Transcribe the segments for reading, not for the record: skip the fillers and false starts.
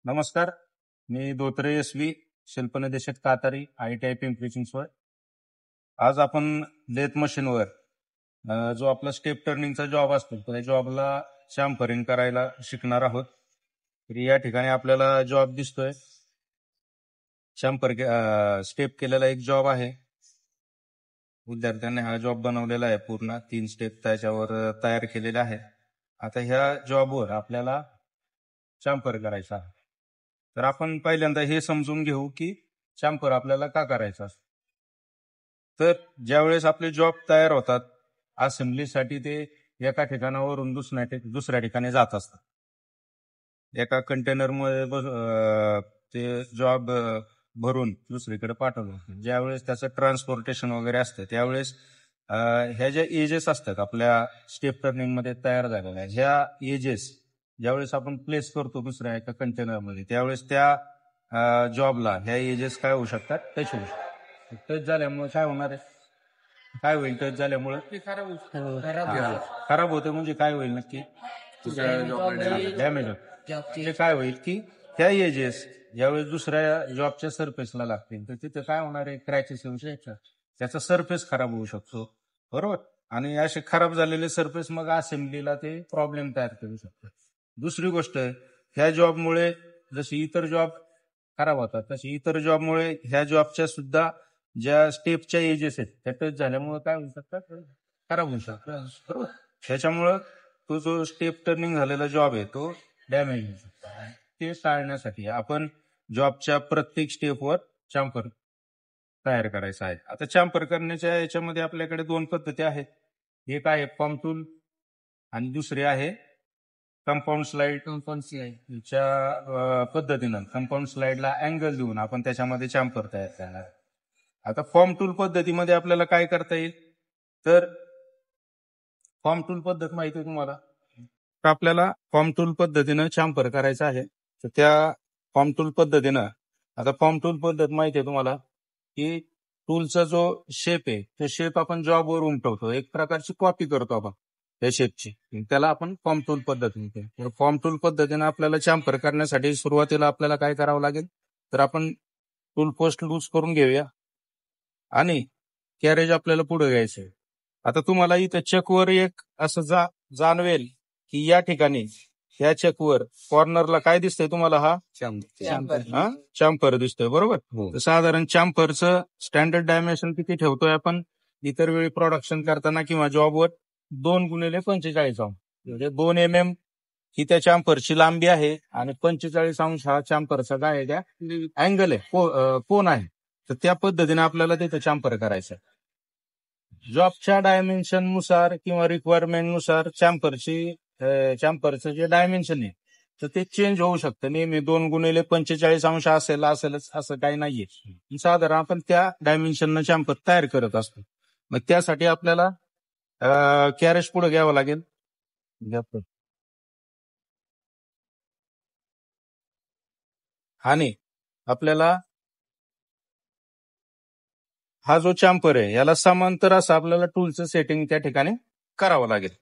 नमस्कार. मी Dhotre SV, शिल्पनिदेशक Katari, ITI Pimpri Chinchwad. आज आपण लेथ मशीनवर जो आपला स्टेप टर्निंगचा जॉब असतो त्या जॉबला शामफरिंग करायला शिकणार आहोत. तर या ठिकाणी आपल्याला जॉब दिसतोय. शामफर स्टेप केलेला एक जॉब आहे. विद्यार्थ्यांनी हा जॉब बनवलेला आहे. पूर्ण 3 स्टेप त्याच्यावर तयार केलेले आहे. आता ह्या जॉबवर आपल्याला शामफर करायचा आहे. तर आपण पहिल्यांदा हे समजून घेऊ की शामफर आपल्याला का करायचा असतो. तर ज्यावेळेस आपले जॉब तयार होतात असेंब्लीसाठी ते एका ठिकाणावरून दुसऱ्या ठिकाणी जात असतात. एका कंटेनरमध्ये ते जॉब भरून दुसरीकडे पाठवलं. ज्यावेळेस त्याचं ट्रान्सपोर्टेशन वगैरे असतं त्यावेळेस ह्या ज्या एजेस असतात आपल्या स्टेप टर्निंग मध्ये तयार झालेल्या ह्या एजेस ज्यावेळेस आपण प्लेस करतो दुसऱ्या एका कंटेनरमध्ये त्यावेळेस त्या जॉबला ह्या एजेस काय होऊ शकतात, टच होऊ शकतात. टच झाल्यामुळे काय होणार आहे, काय होईल टच झाल्यामुळे खराब होते. म्हणजे काय होईल नक्की, डॅमेज होते. म्हणजे काय होईल की ह्या एजेस ज्यावेळेस दुसऱ्या जॉबच्या सरफेसला लागतील तर तिथे काय होणार आहे, क्रॅचेस येऊ शकतात. त्याचा सरफेस खराब होऊ शकतो, बरोबर. आणि असे खराब झालेले सरफेस मग असेंब्लीला ते प्रॉब्लेम तयार करू शकतात. दुसरी गोष्ट, ह्या जॉबमुळे जशी इतर जॉब खराब होतात तशी इतर जॉबमुळे ह्या जॉबच्या सुद्धा ज्या स्टेपच्या एजेस आहेत त्या टच झाल्यामुळे काय होऊ शकतात, खराब होऊ शकतात, बरोबर. त्याच्यामुळं तो जो स्टेप टर्निंग झालेला जॉब आहे तो डॅमेज होऊ शकतो. ते टाळण्यासाठी आपण जॉबच्या प्रत्येक स्टेपवर चांपर तयार करायचा आहे. आता चांपर करण्याच्या याच्यामध्ये आपल्याकडे 2 पद्धती आहेत. एक आहे पॉम टूल आणि दुसरी आहे कंपाऊंड स्लाइड. च्या पद्धतीनं कंपाऊंड स्लाइडला अँगल देऊन आपण त्याच्यामध्ये चांपर तयार करणार. आता फॉर्म टूल पद्धतीमध्ये आपल्याला काय करता येईल, तर फॉर्म टूल पद्धत माहिती आहे तुम्हाला. तर आपल्याला फॉर्म टूल पद्धतीनं चांपर करायचं आहे. तर त्या फॉर्म टूल पद्धतीनं, आता फॉर्म टूल पद्धत माहिती आहे तुम्हाला की टूलचा जो शेप आहे तो शेप आपण जॉबवर उमटवतो, एक प्रकारची कॉपी करतो आपण त्या शेपची, त्याला आपण फॉर्म टूल पद्धत म्हणतो. फॉर्म टूल पद्धतीनं आपल्याला चांपर करण्यासाठी सुरुवातीला आपल्याला काय करावं लागेल, तर आपण टूल पोस्ट लूज करून घेऊया आणि कॅरेज आपल्याला पुढे घ्यायचंय. आता तुम्हाला इथं चेकवर एक असं जाणवेल की या ठिकाणी ह्या चेकवर कॉर्नरला काय दिसतंय तुम्हाला, हा चांपर दिसतोय, बरोबर. तर साधारण चांपरचं स्टँडर्ड डायमेन्शन किती ठेवतोय आपण इतर वेळी प्रोडक्शन करताना किंवा जॉबवर, 2x45 अंश, म्हणजे 2 mm ही त्या चांपरची लांबी आहे आणि 45 अंश हा चांपरचा काय आहे, त्या अँगल आहे, कोन आहे. तर त्या पद्धतीने आपल्याला तिथं चांपर करायचं. जॉबच्या डायमेन्शन नुसार किंवा रिक्वायरमेंट नुसार चांपरचं जे डायमेन्शन आहे तर ते चेंज होऊ शकतं. नेहमी 2x45 अंश असेलच असं काही नाहीये. साधारण आपण त्या डायमेन्शननं चांपर तयार करत असतो. मग त्यासाठी आपल्याला कॅरेज पुढे घ्यावं लागेल. आणि आपल्याला हा जो चांपर आहे याला समांतर असं आपल्याला टूलचं सेटिंग त्या ठिकाणी करावं लागेल.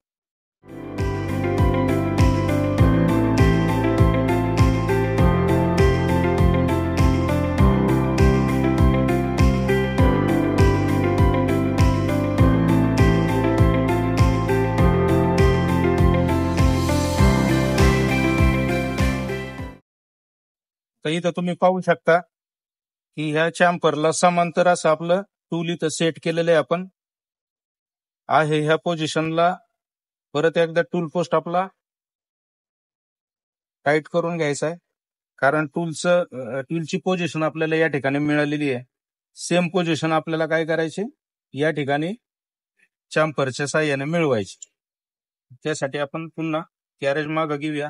तर इथं तुम्ही पाहू शकता की ह्या चांपरला समांतर असं आपलं टूल इथं सेट केलेलं आहे आपण आहे. ह्या पोझिशनला परत एकदा टूल पोस्ट आपला टाईट करून घ्यायचा आहे, कारण टूलची पोझिशन आपल्याला या ठिकाणी मिळालेली आहे. सेम पोझिशन आपल्याला काय करायची, या ठिकाणी चांपरच्या साह्याने मिळवायची. त्यासाठी आपण पुन्हा कॅरेज मागं घेऊया.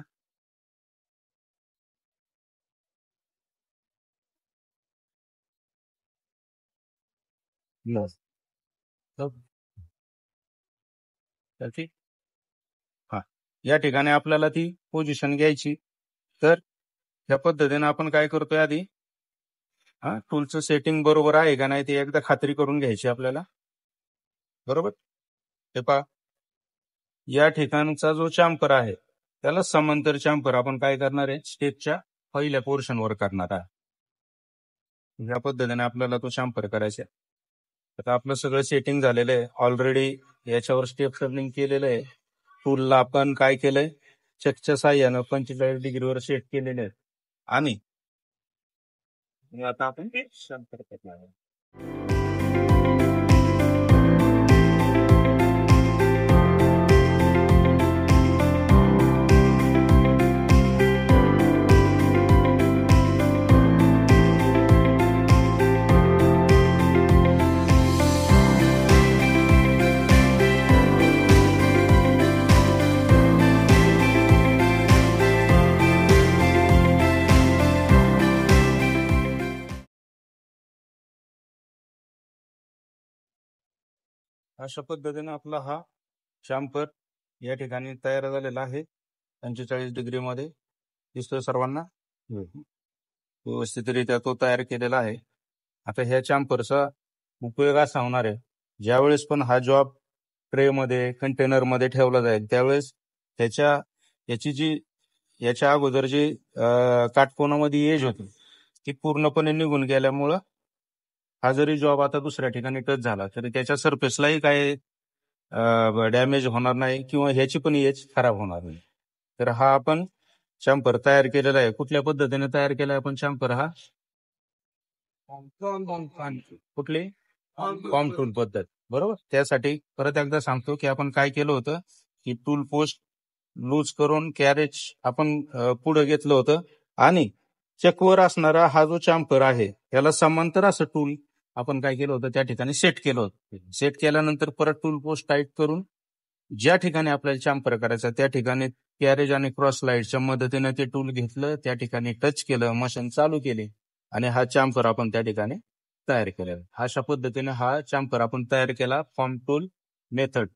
हा, या ठिकाणी आपल्याला ती पोझिशन घ्यायची. तर ह्या पद्धतीने आपण काय करतोय, आधी टूलचं सेटिंग बरोबर आहे का नाही ते एकदा खात्री करून घ्यायची आपल्याला, बरोबर. हे पहा, या ठिकाणचा जो चांपर आहे त्याला समांतर चांपर आपण काय करणार आहे, स्टेपच्या पहिल्या पोर्शनवर करणार आहे. या पद्धतीने आपल्याला तो शांपर करायचा. आता आपलं सगळं सेटिंग झालेलं आहे ऑलरेडी. याच्यावर स्टेप टर्निंग केलेलं आहे. टूलला आपण काय केलंय, चेकच्या साह्यानं 45 डिग्रीवर सेट केलेले आहेत. आणि आता आपण ते शांपर करणार आहे. अशा पद्धतीने आपला हा शांपर या ठिकाणी तयार झालेला आहे. 45 डिग्रीमध्ये दिसतोय सर्वांना. व्यवस्थितरित्या तो तयार केलेला आहे. आता ह्या चांपरचा उपयोग असा होणार आहे, ज्यावेळेस पण हा जॉब ट्रेमध्ये कंटेनरमध्ये ठेवला जाईल त्यावेळेस याच्या अगोदर जी काटकोनामध्ये एज होती ती पूर्णपणे निघून गेल्यामुळं हा जरी जॉब आता दुसऱ्या ठिकाणी टच झाला तरी त्याच्या सरफेसलाही काही डॅमेज होणार नाही किंवा ह्याची पण एज खराब होणार नाही. तर हा आपण चांपर तयार केलेला आहे. कुठल्या पद्धतीने तयार केला आपण चांपर हा? कुठली? फॉर्म टूल पद्धत. बरोबर. त्यासाठी परत एकदा सांगतो की आपण काय केलं होतं की टूल पोस्ट लूज करून कॅरेज आपण पुढे घेतलं होतं आणि चेकवर असणारा हा जो चांपर आहे याला समांतर असं टूल आपण काय केलं होतं त्या ठिकाणी सेट केलं होतं. सेट केल्यानंतर परत टूल पोस्ट टाईट करून ज्या ठिकाणी आपल्याला चांपर करायचा त्या ठिकाणी कॅरेज आणि क्रॉस लाईटच्या मदतीने ते टूल घेतलं, त्या ठिकाणी टच केलं, मशीन चालू केली आणि हा चांपर आपण त्या ठिकाणी तयार केलेला. अशा पद्धतीने हा चांपर आपण तयार केला फॉर्म टूल मेथड.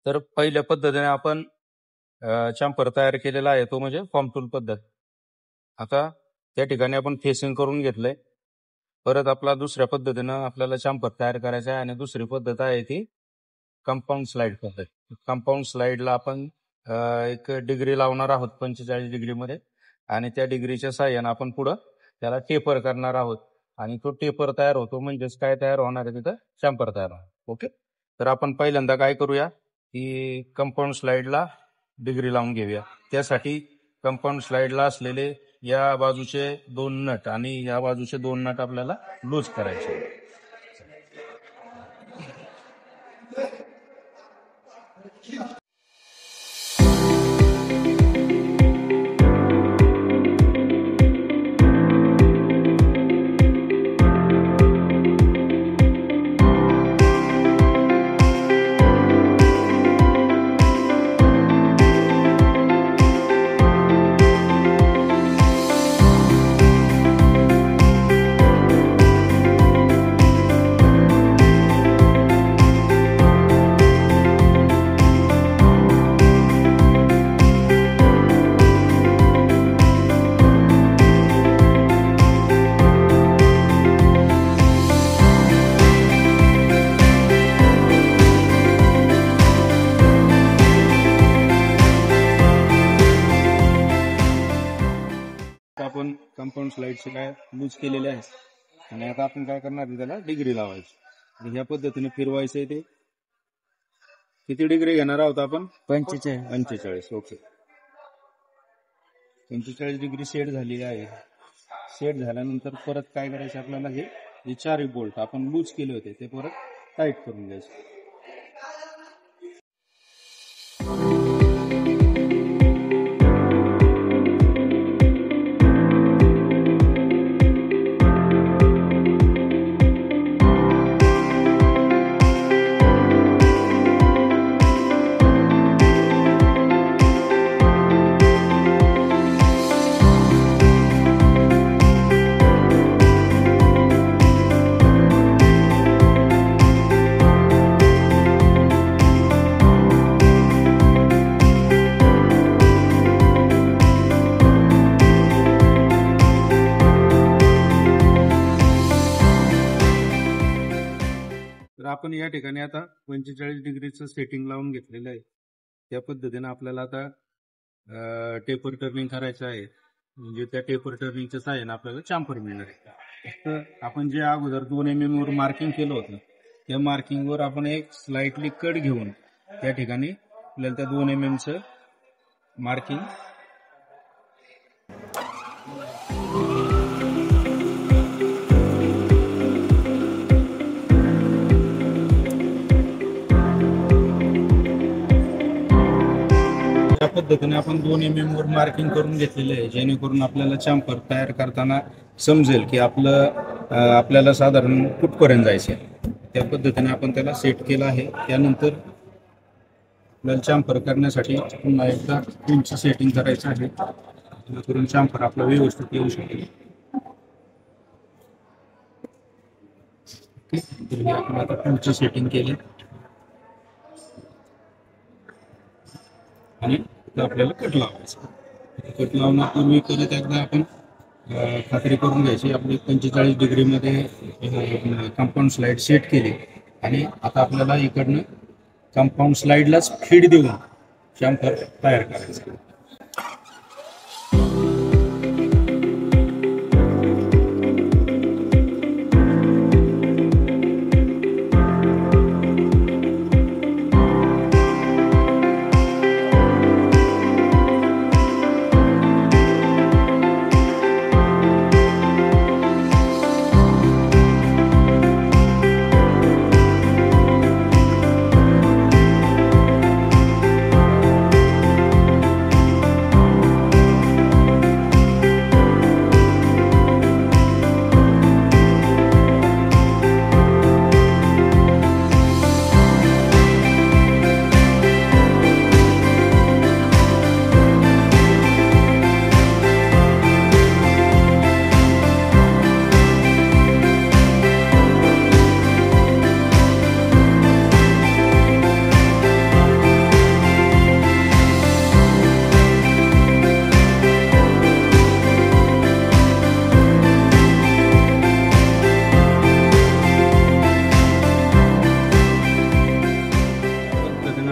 तर पहिल्या पद्धतीने आपण चांपर तयार केलेला आहे तो म्हणजे फॉर्म टूल पद्धत. आता त्या ठिकाणी आपण फेसिंग करून घेतलंय. परत आपला दुसऱ्या पद्धतीनं आपल्याला चांपर तयार करायचा आहे आणि दुसरी पद्धत आहे ती कंपाऊंड स्लाइड पद्धत. कंपाऊंड स्लाइडला आपण एक डिग्री लावणार आहोत 45 डिग्रीमध्ये आणि त्या डिग्रीच्या साह्यानं आपण पुढं त्याला टेपर करणार आहोत आणि तो टेपर तयार होतो म्हणजेच काय तयार होणार आहे तिथं चांपर तयार होणार. ओके. तर आपण पहिल्यांदा काय करूया की कंपाऊंड स्लाइडला डिग्री लावून घेऊया. त्यासाठी कंपाऊंड स्लाइडला असलेले या बाजूचे 2 नट आणि या बाजूचे 2 नट आपल्याला लूज करायचे. कंपाऊंड स्लाइडचे काय लूज केलेले आहेत आणि आता आपण काय करणार आहे, त्याला डिग्री लावायची आणि ह्या पद्धतीने फिरवायचं आहे. ते किती डिग्री घेणार आहोत आपण? 45. ओके, 45 डिग्री सेट झालेली आहे. सेट झाल्यानंतर परत काय करायचं आपल्याला, हे 4 बोल्ट आपण लूज केले होते ते परत टाईट करून घ्यायचे. तर आपण या ठिकाणी आता 45 डिग्रीचं सेटिंग लावून घेतलेलं आहे. त्या पद्धतीने आपल्याला आता टेपर टर्निंग करायचं आहे. म्हणजे त्या टेपर टर्निंगच्या सहाय्याने आपल्याला चांपर मिळणार आहे. तर आपण जे अगोदर 2 mm वर मार्किंग केलं होतं, त्या मार्किंगवर आपण एक स्लाइटली कट घेऊन त्या ठिकाणी आपल्याला त्या 2 mm चं मार्किंग या पद्धतीने आपण 2 mm वर मार्किंग करून घेतलेले आहे, जेणेकरून आपल्याला चांपर तयार करताना समजेल की आपल्याला साधारण कुठपर्यंत जायचे. त्या पद्धतीने आपण त्याला सेट केलं आहे. त्यानंतर आपल्याला चांपर करण्यासाठी पुन्हा एकदा पिनची सेटिंग करायचं आहे, जेणेकरून चांपर आपला व्यवस्थित येऊ शकेल. तर आपण आता पिनची सेटिंग केली आणि आपल्याला कट लावायचं. कट लावण्यापूर्वी परत एकदा आपण खात्री करून घ्यायची आपली 45 डिग्रीमध्ये कंपाऊंड स्लाइड सेट केली आणि आता आपल्याला इकडनं कंपाऊंड स्लाइडलाच फीड देऊन चांपर तयार करायचं.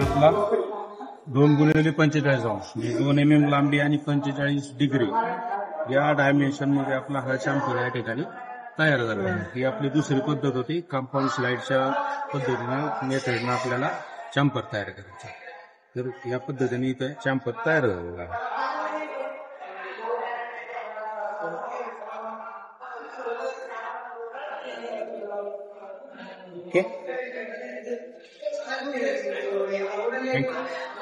आपला 2x45 अंश 2 mm लांबी आणि 45 डिग्री या डायमेन्शन मध्ये आपला हा चांपर या ठिकाणी तयार झाला आहे. ही आपली दुसरी पद्धत होती. कंपाऊंड स्लाइडच्या पद्धतीने मेथडनं आपल्याला चांपर तयार करायचा. तर या पद्धतीने इथे चांपर तयार झालेला आहे. Okay, thank you.